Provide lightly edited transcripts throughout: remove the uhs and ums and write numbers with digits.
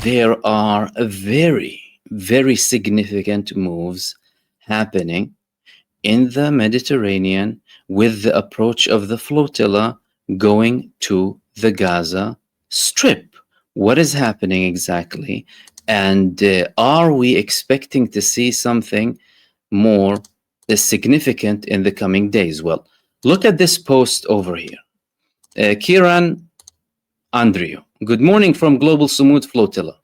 there are very, very significant moves happening in the Mediterranean with the approach of the flotilla going to the Gaza Strip. What is happening exactly? And are we expecting to see something more significant in the coming days? Well, look at this post over here. Kiran Andrew, good morning from Global Sumud Flotilla.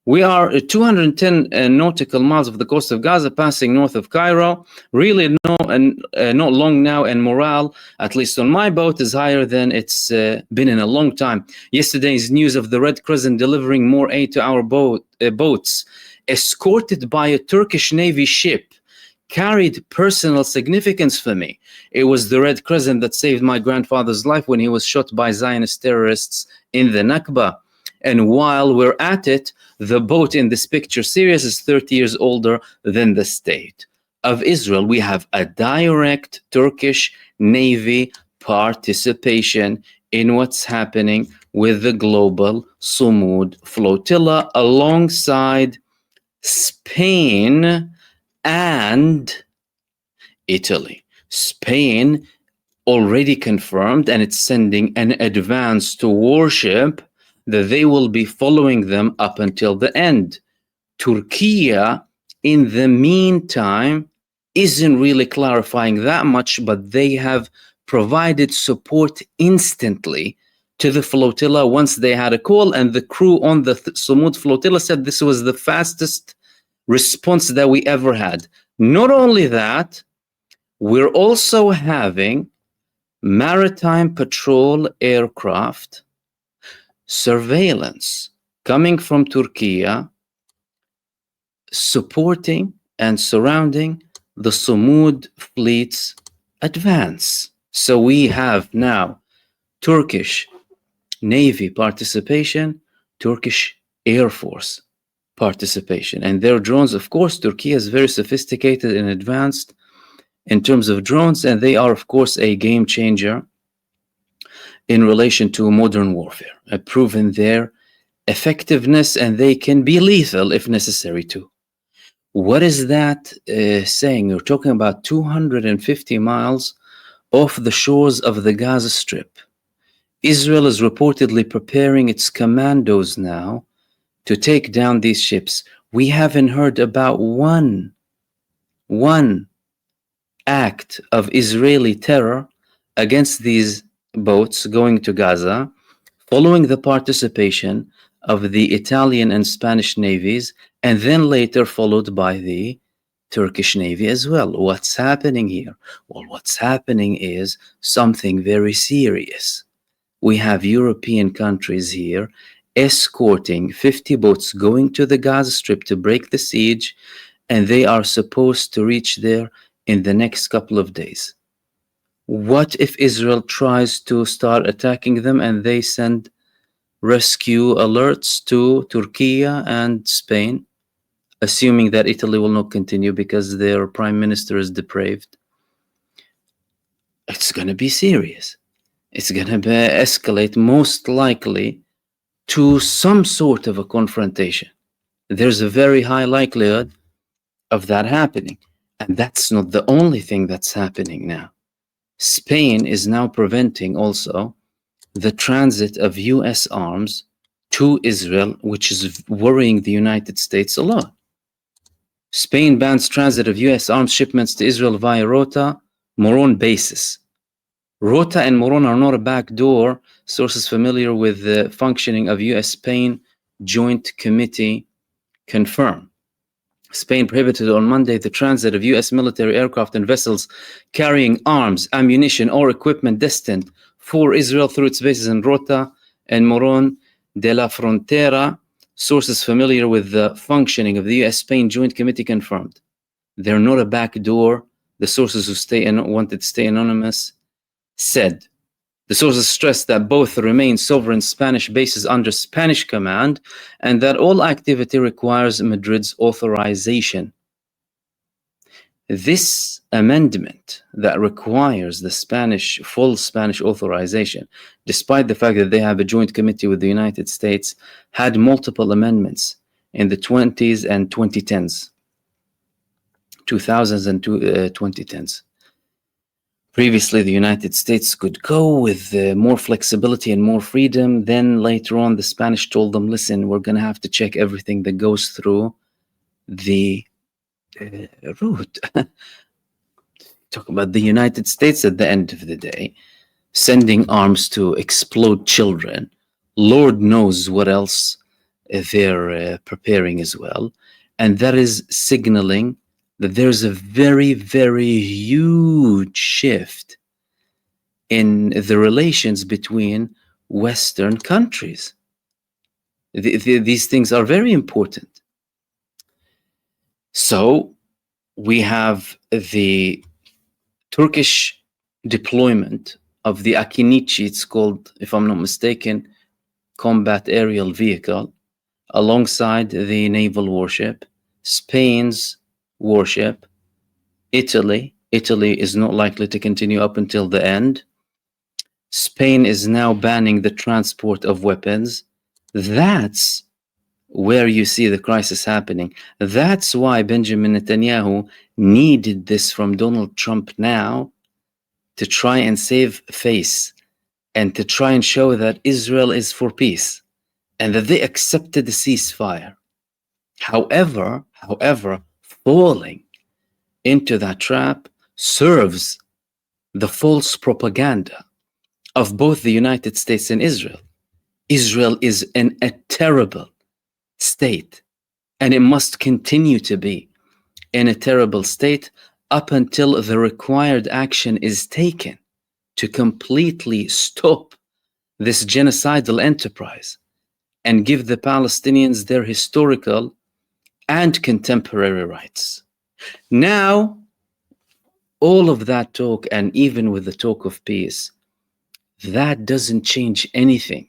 We are 210 nautical miles of the coast of Gaza, passing north of Cairo. Really not long now, and morale, at least on my boat, is higher than it's been in a long time. Yesterday's news of the Red Crescent delivering more aid to our boats, escorted by a Turkish Navy ship, carried personal significance for me. It was the Red Crescent that saved my grandfather's life when he was shot by Zionist terrorists in the Nakba. And while we're at it, the boat in this picture series is 30 years older than the state of Israel. We have a direct Turkish Navy participation in what's happening with the global Sumud flotilla alongside Spain and Italy. Spain already confirmed, and it's sending an advance to warship that they will be following them up until the end. Turkey, in the meantime, isn't really clarifying that much, but they have provided support instantly to the flotilla once they had a call, and the crew on the Sumud flotilla said this was the fastest response that we ever had. Not only that, we're also having maritime patrol aircraft surveillance coming from Turkey, supporting and surrounding the Sumud fleet's advance. So we have now Turkish Navy participation, Turkish Air Force participation, and their drones. Of course, Turkey is very sophisticated and advanced in terms of drones, and they are, of course, a game changer in relation to modern warfare, have proven their effectiveness, and they can be lethal if necessary too. What is that saying? You're talking about 250 miles off the shores of the Gaza Strip. Israel is reportedly preparing its commandos now to take down these ships. We haven't heard about one act of Israeli terror against these boats going to Gaza, following the participation of the Italian and Spanish navies, and then later followed by the Turkish Navy as well. What's happening here? Well, what's happening is something very serious. We have European countries here escorting 50 boats going to the Gaza Strip to break the siege, and they are supposed to reach there in the next couple of days. What if Israel tries to start attacking them and they send rescue alerts to Turkey and Spain, assuming that Italy will not continue because their prime minister is depraved? It's going to be serious. It's going to escalate most likely to some sort of a confrontation. There's a very high likelihood of that happening. And that's not the only thing that's happening now. Spain is now preventing also the transit of US arms to Israel, which is worrying the United States a lot. Spain bans transit of US arms shipments to Israel via Rota, Moron bases. Rota and Moron are not a backdoor. Sources familiar with the functioning of US-Spain Joint Committee confirm. Spain prohibited on Monday the transit of US military aircraft and vessels carrying arms, ammunition, or equipment destined for Israel through its bases in Rota and Moron de la Frontera. Sources familiar with the functioning of the US-Spain Joint Committee confirmed. They're not a backdoor. The sources who wanted to stay anonymous said. The sources stressed that both remain sovereign Spanish bases under Spanish command and that all activity requires Madrid's authorization. This amendment that requires the full Spanish authorization, despite the fact that they have a joint committee with the United States, had multiple amendments in the 20s and 2010s, 2000s and 2010s. Previously, the United States could go with more flexibility and more freedom. Then later on, the Spanish told them, listen, we're going to have to check everything that goes through the route. Talk about the United States at the end of the day, sending arms to explode children. Lord knows what else they're preparing as well. And that is signaling that there's a very, very huge shift in the relations between Western countries. These things are very important. So we have the Turkish deployment of the Akinichi, it's called, if I'm not mistaken, combat aerial vehicle, alongside the naval warship, Spain's warship, Italy is not likely to continue up until the end. Spain is now banning the transport of weapons. That's where you see the crisis happening. That's why Benjamin Netanyahu needed this from Donald Trump now to try and save face and to try and show that Israel is for peace and that they accepted the ceasefire. However, falling into that trap serves the false propaganda of both the United States and Israel. Israel is in a terrible state, and it must continue to be in a terrible state up until the required action is taken to completely stop this genocidal enterprise and give the Palestinians their historical and contemporary rights. Now, all of that talk, and even with the talk of peace, that doesn't change anything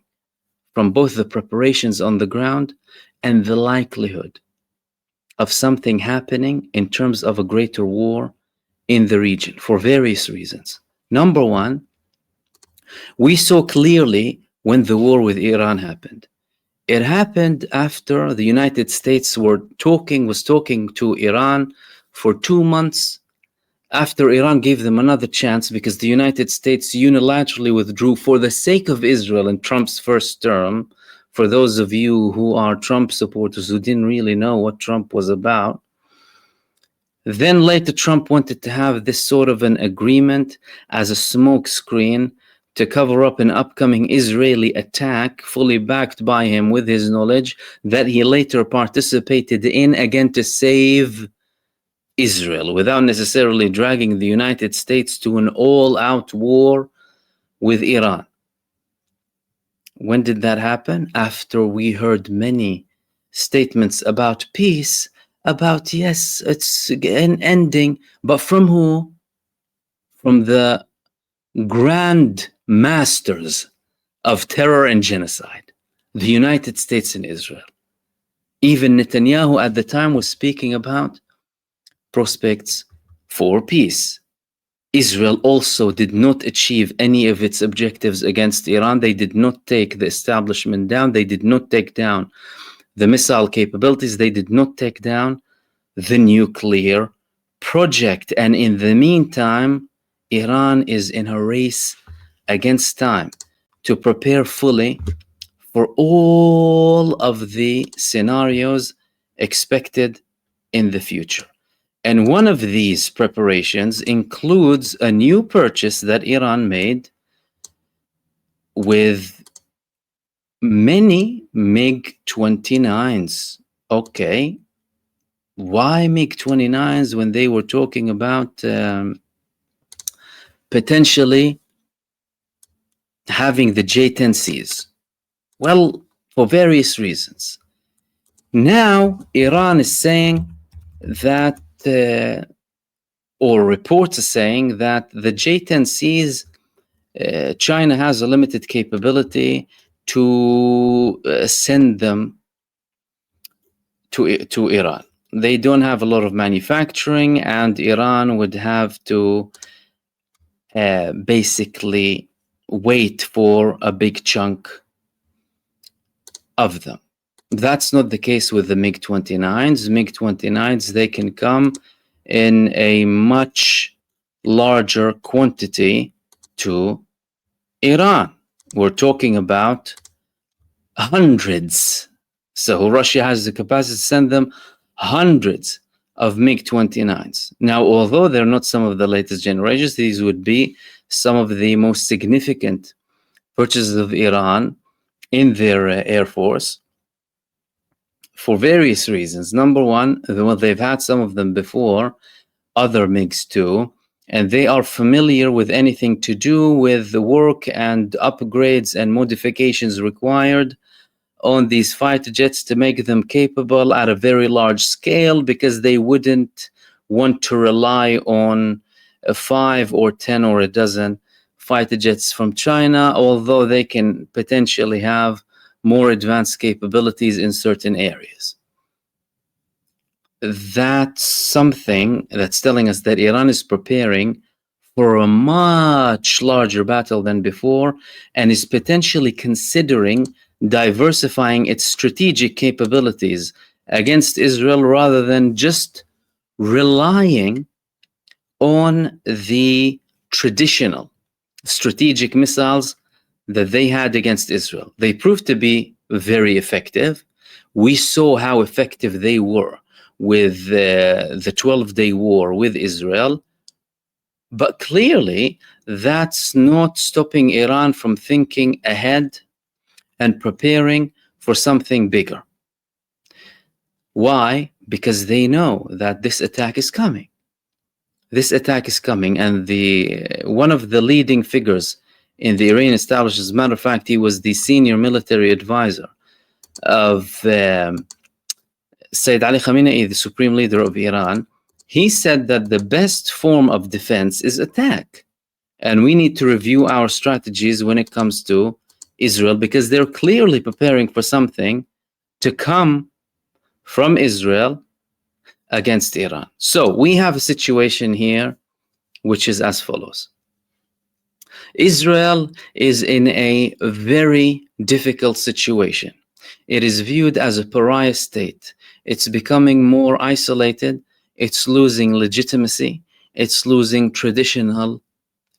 from both the preparations on the ground and the likelihood of something happening in terms of a greater war in the region for various reasons. Number one, we saw clearly when the war with Iran happened. It happened after the United States was talking to Iran for 2 months after Iran gave them another chance, because the United States unilaterally withdrew for the sake of Israel in Trump's first term. For those of you who are Trump supporters who didn't really know what Trump was about, then later Trump wanted to have this sort of an agreement as a smokescreen to cover up an upcoming Israeli attack, fully backed by him with his knowledge, that he later participated in, again to save Israel, without necessarily dragging the United States to an all-out war with Iran. When did that happen? After we heard many statements about peace, about yes, it's an ending, but from who? From the grand masters of terror and genocide, the United States and Israel. Even Netanyahu at the time was speaking about prospects for peace. Israel also did not achieve any of its objectives against Iran. They did not take the establishment down. They did not take down the missile capabilities. They did not take down the nuclear project. And in the meantime, Iran is in a race against time to prepare fully for all of the scenarios expected in the future. And one of these preparations includes a new purchase that Iran made with many MiG-29s. Okay, why MiG-29s when they were talking about potentially having the J-10Cs? Well, for various reasons. Now, Iran is saying that, or reports are saying that the J-10Cs, China has a limited capability to send them to Iran. they don't have a lot of manufacturing, and Iran would have to basically wait for a big chunk of them. That's not the case with the MiG-29s. MiG-29s, they can come in a much larger quantity to Iran. We're talking about hundreds. So Russia has the capacity to send them hundreds of MiG-29s. Now, although they're not some of the latest generations, these would be some of the most significant purchases of Iran in their air force for various reasons. Number one, they've had some of them before, other MiGs too, and they are familiar with anything to do with the work and upgrades and modifications required on these fighter jets to make them capable at a very large scale, because they wouldn't want to rely on 5 or 10 or a dozen fighter jets from China, although they can potentially have more advanced capabilities in certain areas. That's something that's telling us that Iran is preparing for a much larger battle than before, and is potentially considering diversifying its strategic capabilities against Israel rather than just relying on the traditional strategic missiles that they had against Israel. They proved to be very effective. We saw how effective they were with the 12-day war with Israel. But clearly, that's not stopping Iran from thinking ahead and preparing for something bigger. Why? Because they know that this attack is coming. This attack is coming, and one of the leading figures in the Iranian establishment, as a matter of fact, he was the senior military advisor of Sayyid Ali Khamenei, the supreme leader of Iran. He said that the best form of defense is attack, and we need to review our strategies when it comes to Israel, because they're clearly preparing for something to come from Israel against Iran. So we have a situation here which is as follows. Israel is in a very difficult situation. It is viewed as a pariah state. It's becoming more isolated. It's losing legitimacy. It's losing traditional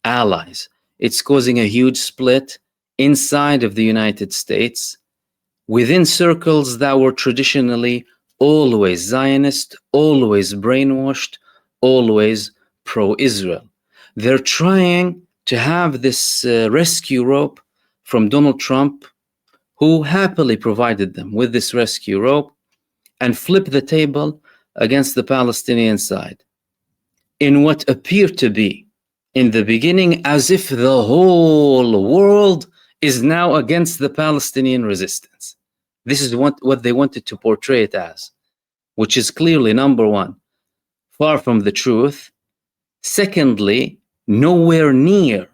allies. It's causing a huge split inside of the United States, within circles that were traditionally always Zionist, always brainwashed, always pro-Israel. They're trying to have this rescue rope from Donald Trump, who happily provided them with this rescue rope, and flip the table against the Palestinian side in what appeared to be, in the beginning, as if the whole world is now against the Palestinian resistance. This is what they wanted to portray it as, which is clearly, number one, far from the truth. Secondly, nowhere near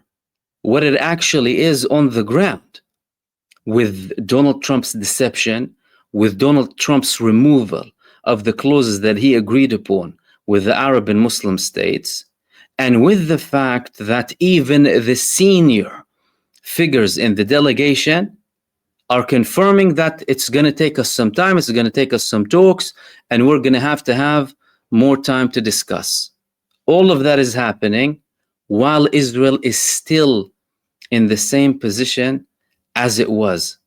what it actually is on the ground, with Donald Trump's deception, with Donald Trump's removal of the clauses that he agreed upon with the Arab and Muslim states, and with the fact that even the senior figures in the delegation are confirming that it's going to take us some time, it's going to take us some talks, and we're going to have more time to discuss. All of that is happening while Israel is still in the same position as it was.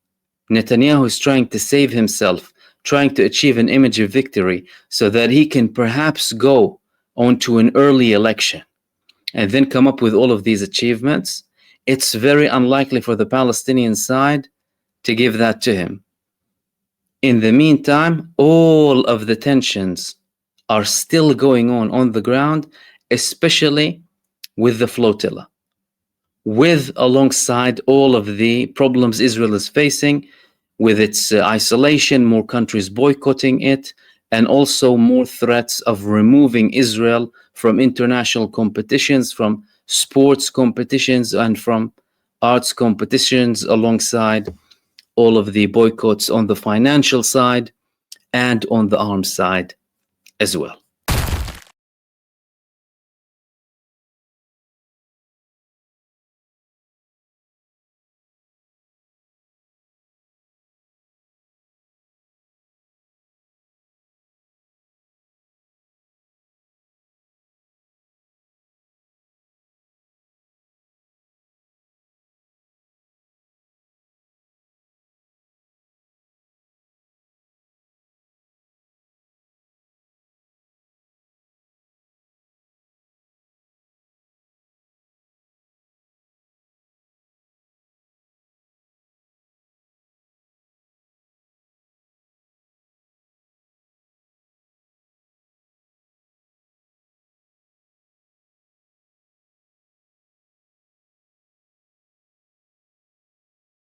Netanyahu is trying to save himself, trying to achieve an image of victory so that he can perhaps go on to an early election and then come up with all of these achievements. It's very unlikely for the Palestinian side to give that to him. In the meantime, all of the tensions are still going on the ground, especially with the flotilla, alongside all of the problems Israel is facing with its isolation, more countries boycotting it, and also more threats of removing Israel from international competitions, from sports competitions, and from arts competitions, alongside all of the boycotts on the financial side and on the arms side as well.